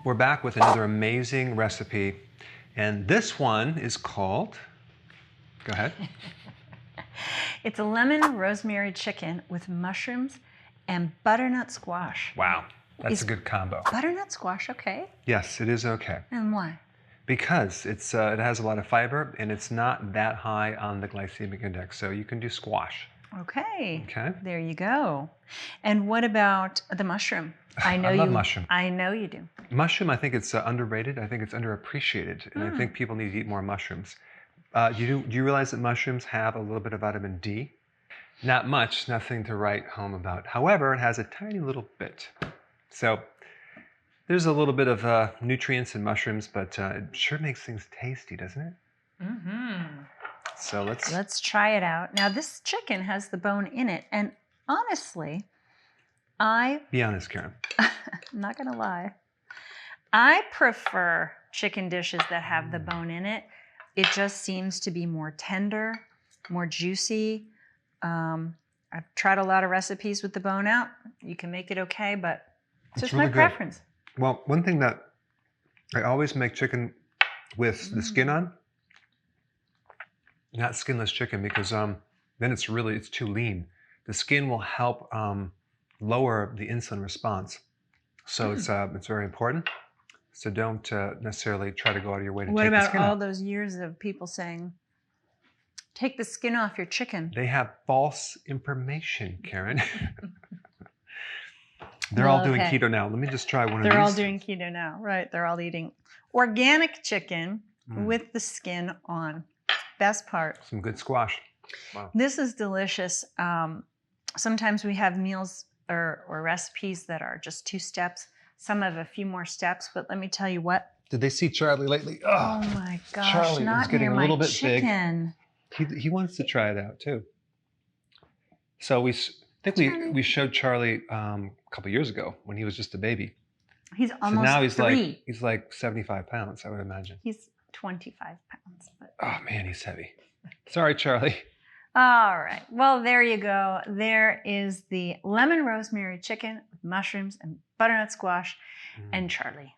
We're back with another amazing recipe, and this one is called, go ahead. It's a lemon rosemary chicken with mushrooms and butternut squash. Wow, that's a good combo. Butternut squash okay? Yes, it is okay. And why? Because it has a lot of fiber and it's not that high on the glycemic index, so you can do squash. Okay. Okay. There you go. And what about the mushroom? I love mushroom. I know you do. Mushroom, I think it's underrated. I think it's underappreciated, and I think people need to eat more mushrooms. Do you realize that mushrooms have a little bit of vitamin D? Not much, nothing to write home about. However, it has a tiny little bit. So there's a little bit of nutrients in mushrooms, but it sure makes things tasty, doesn't it? Mm-hmm. So let's try it out. Now this chicken has the bone in it, and honestly, be honest, Karen. I'm not gonna lie. I prefer chicken dishes that have the bone in it. It just seems to be more tender, more juicy. I've tried a lot of recipes with the bone out. You can make it okay, but it's just really my preference. Well, one thing that I always make chicken with the skin on, not skinless chicken, because then it's too lean. The skin will help lower the insulin response. So it's very important. So don't necessarily try to go out of your way to take the skin out. What about all those years of people saying, take the skin off your chicken? They have false information, Karen. They're all doing keto now. Let me just try one of these. They're all doing keto now, right? They're all eating organic chicken with the skin on. Best part. Some good squash. Wow. This is delicious. Sometimes we have meals or recipes that are just 2 steps. Some have a few more steps, but let me tell you what. Did they see Charlie lately? Oh my gosh, Charlie not is getting near a little my bit chicken. big. He wants to try it out too. So I think we showed Charlie a couple years ago when he was just a baby. He's almost now he's 3. He's like 75 pounds, I would imagine. He's 25 pounds. But... Oh man, he's heavy. Sorry, Charlie. All right. Well, there you go. There is the lemon rosemary chicken with mushrooms and butternut squash and Charlie.